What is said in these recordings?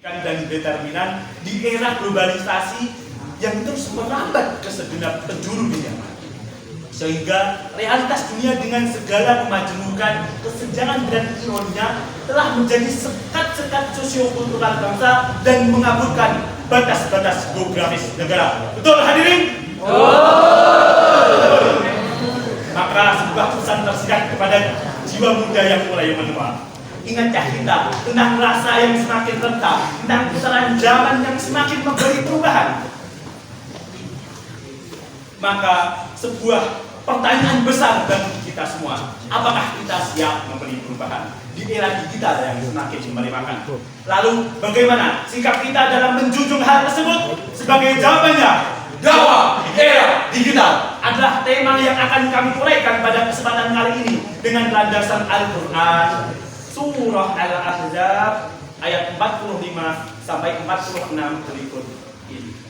dan determinan di era globalisasi yang terus merambat ke segenap penjuru dunia, sehingga realitas dunia dengan segala kemajemukan, kesenjangan dan ironinya telah menjadi sekat-sekat sosiokultural bangsa dan mengaburkan batas-batas geografis negara. Betul hadirin? Betul. Maka sebuah pesan tersirat kepada jiwa muda yang mulai menua. Ingatkah kita tentang rasa yang semakin rentah, tentang pusaran zaman yang semakin memberi perubahan? Maka sebuah pertanyaan besar bagi kita semua, apakah kita siap memberi perubahan di era digital yang semakin memerlukan? Lalu bagaimana sikap kita dalam menjunjung hal tersebut? Sebagai jawabannya, dakwah di era digital adalah tema yang akan kami uraikan pada kesempatan kali ini dengan landasan Al-Quran. Surah Al-Ahzab ayat 45 sampai 46 berikut ini.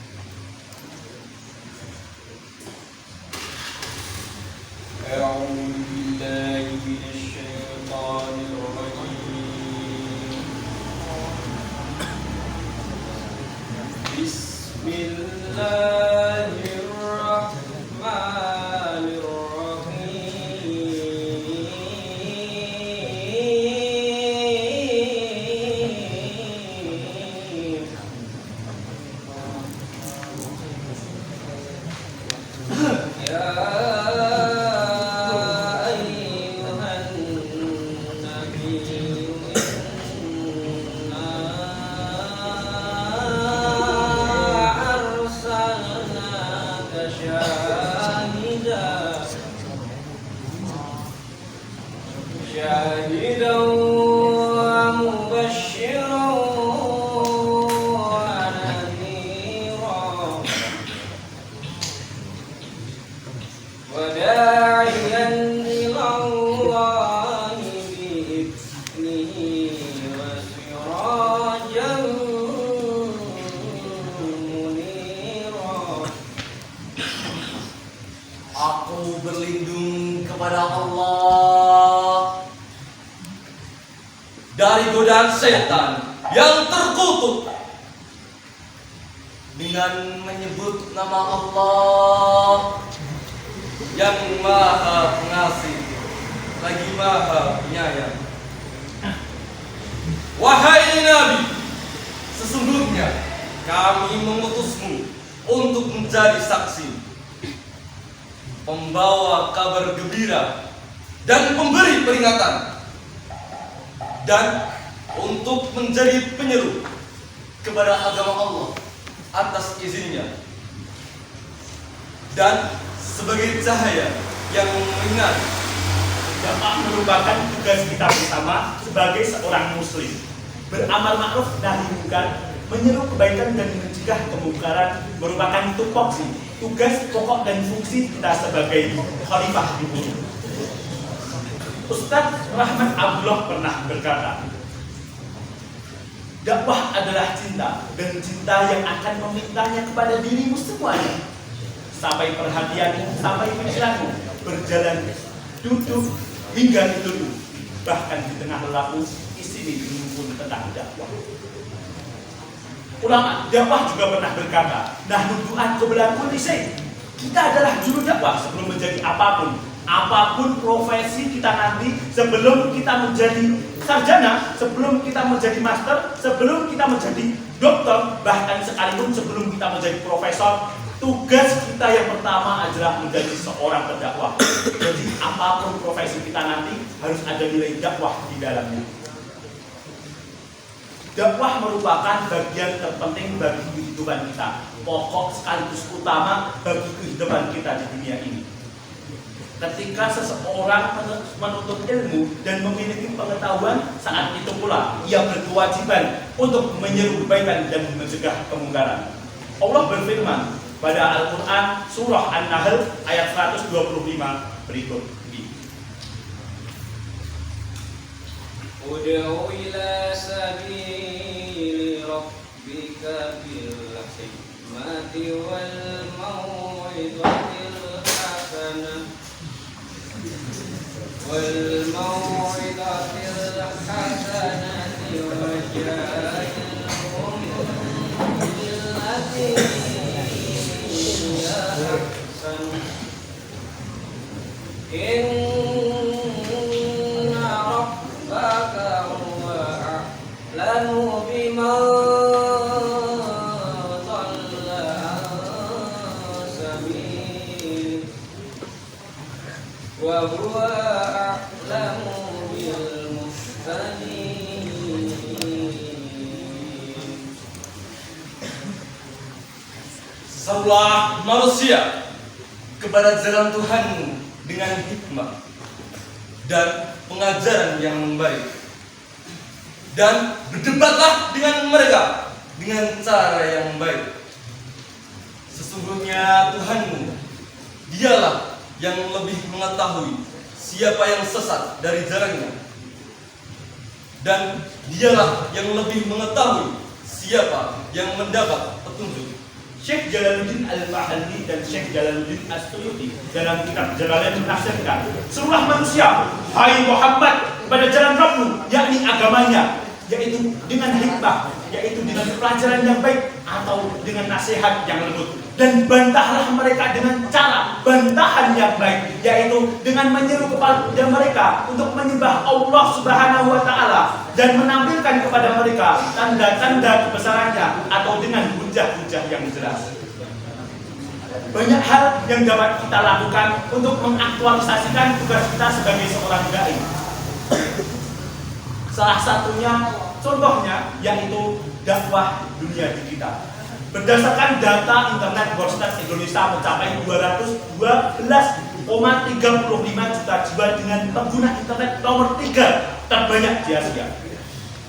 Aku berlindung kepada Allah dari godaan setan yang terkutuk dengan menyebut nama Allah yang Maha Pengasih lagi Maha Penyayang. Wahai Nabi, sesungguhnya kami mengutusmu untuk menjadi saksi, pembawa kabar gembira dan pemberi peringatan, dan untuk menjadi penyeru kepada agama Allah atas izinnya, dan sebagai cahaya yang mengingati. Dakwah merupakan tugas kita bersama sebagai seorang muslim. Beramal ma'ruf nahi munkar, menyeru kebaikan dan mencegah kemungkaran merupakan tupoksi, tugas pokok dan fungsi kita sebagai khalifah di bumi. Ustadz Rahmat Abdullah pernah berkata, dakwah adalah cinta, dan cinta yang akan memintanya kepada dirimu semuanya. Sampai perhatianmu, sampai pikiranmu berjalan, duduk, hingga duduk. Bahkan di tengah lelaku, isi pun tentang dakwah. Ulama dakwah juga pernah berkata, nahnu du'at qabla kulli syai'. Kita adalah juru dakwah sebelum menjadi apapun profesi kita nanti, sebelum kita menjadi sarjana, sebelum kita menjadi master, sebelum kita menjadi dokter, bahkan sekalipun sebelum kita menjadi profesor, tugas kita yang pertama adalah menjadi seorang pendakwah. Jadi apapun profesi kita nanti harus ada nilai dakwah di dalamnya. Dakwah merupakan bagian terpenting bagi kehidupan kita, pokok sekaligus utama bagi kehidupan kita di dunia ini. Ketika seseorang menuntut ilmu dan memiliki pengetahuan, saat itu pula ia berkewajiban untuk menyeru kebaikan dan mencegah kemungkaran. Allah berfirman pada Al-Quran surah An-Nahl ayat 125 berikut ini. Ud'u ila sabili rabbika bil hikmati wal mau'izatil hasanah wajahilhum Serulah manusia kepada jalan Tuhanmu dengan hikmah dan pengajaran yang baik. Dan berdebatlah dengan mereka dengan cara yang baik. Sesungguhnya Tuhanmu, dialah yang lebih mengetahui siapa yang sesat dari jalannya. Dan dialah yang lebih mengetahui siapa yang mendapat petunjuk. Syekh Jalaluddin Al-Mahalli dan Syekh Jalaluddin As-Suyuti dalam kitab Jalalain menafsirkan, serulah manusia, hai Muhammad, pada jalan Rabbmu, yakni agamanya, yaitu dengan hikmah, yaitu dengan pelajaran yang baik atau dengan nasihat yang lembut. Dan bantahlah mereka dengan cara bantahan yang baik, yaitu dengan menyeru kepada mereka untuk menyembah Allah Subhanahu wa Ta'ala dan menampilkan kepada mereka tanda-tanda kebesarannya atau dengan hujah-hujah yang jelas. Banyak hal yang dapat kita lakukan untuk mengaktualisasikan tugas kita sebagai seorang dai. Salah satunya, contohnya, yaitu dakwah dunia digital. Berdasarkan data internet Worldstat Indonesia mencapai 212,35 juta jiwa dengan pengguna internet nomor 3 terbanyak di Asia.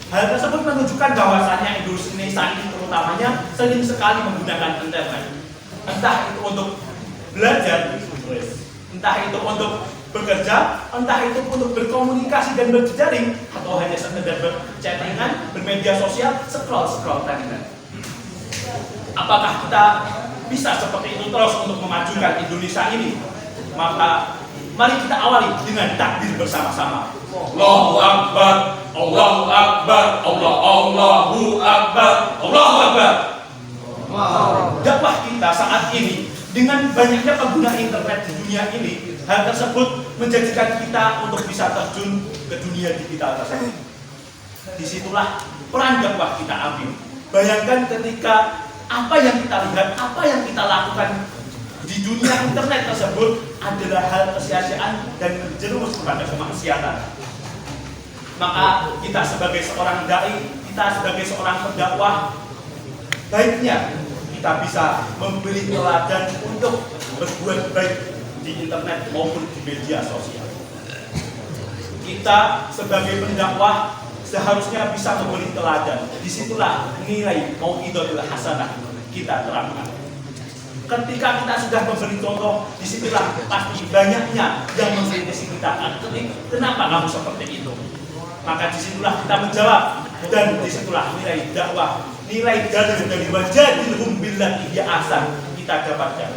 Hal tersebut menunjukkan bahwasannya Indonesia ini terutamanya sering sekali menggunakan internet. Entah itu untuk belajar, entah itu untuk bekerja, entah itu untuk berkomunikasi dan berjejaring, atau hanya sekedar berchattingan, bermedia sosial, scroll timeline. Apakah kita bisa seperti itu terus untuk memajukan Indonesia ini? Maka mari kita awali dengan takbir bersama-sama. Allahu Akbar, Allahu Akbar, Allahu Akbar, Allahu Akbar. Dakwah kita saat ini dengan banyaknya pengguna internet di dunia ini, hal tersebut menjadikan kita untuk bisa terjun ke dunia digital tersebut. Disitulah peran dakwah kita ambil. Bayangkan ketika apa yang kita lihat, apa yang kita lakukan di dunia internet tersebut adalah hal kesia-siaan dan menjerumus kepada kemaksiatan. Maka kita sebagai seorang dai, kita sebagai seorang pendakwah, baiknya kita bisa memberi teladan untuk berbuat baik di internet maupun di media sosial. Kita sebagai pendakwah seharusnya bisa memberi teladan. Disitulah nilai mau'izatul hasanah kita terapkan. Ketika kita sudah memberi contoh, disitulah pasti banyaknya yang mengkritisi kita. Kenapa kamu seperti itu? Maka disitulah kita menjawab, dan disitulah nilai dakwah, nilai dari wajadilhum billati hiya ahsan kita dapatkan.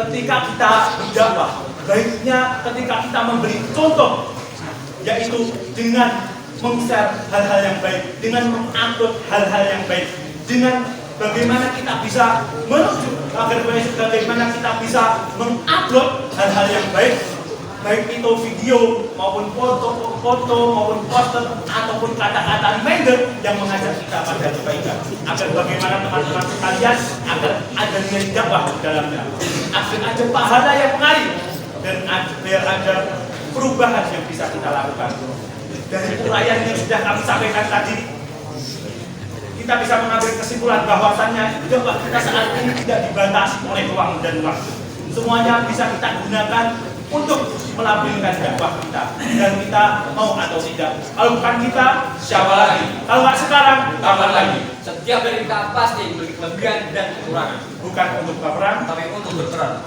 Ketika kita berdakwah, baiknya ketika kita memberi contoh, yaitu dengan meng-share hal-hal yang baik, dengan mengupload hal-hal yang baik, dengan bagaimana kita bisa menuju agar bagaimana kita bisa mengupload hal-hal yang baik, baik itu video maupun foto maupun poster ataupun kata-kata reminder yang mengajak kita pada kebaikan, agar bagaimana teman-teman sekalian agar ada nilai dakwah di dalamnya, agar ada pahala yang mengalir dan biar ada perubahan yang bisa kita lakukan. Dari uraian yang sudah kami sampaikan tadi, kita bisa mengambil kesimpulan bahwasannya dakwah kita saat ini tidak dibatasi oleh ruang dan waktu. Semuanya bisa kita gunakan untuk melampirkan dakwah kita, dan kita mau atau tidak. Kalau bukan kita, siapa lagi? Kalau nggak sekarang, kapan lagi? Setiap dari kita pasti memiliki kelebihan dan kekurangan. Bukan untuk baperan, Tapi untuk berperan.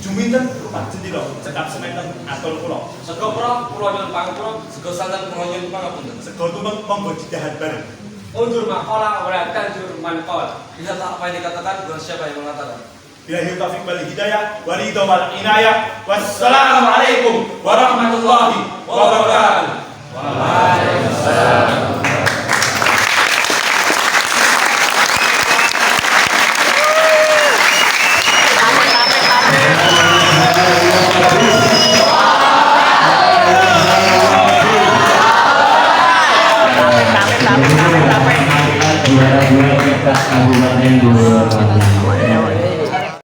Juminten rumah jendilo, cekap sementen atau pulau. Sego pro, pulau nyun pangpro, Sego santan pengonyon pangapunten. Sego tumeng monggo didahan bareng. undur makola, wala tanjur manqol. Lihatlah apa yang dikatakan, bukan siapa yang mengatakan. Billahi taufiq wal hidayah, waridho wal inayah. Wassalamualaikum warahmatullahi wabarakatuh. Waalaikumsalam. Juara 2 kita Kabupaten 2.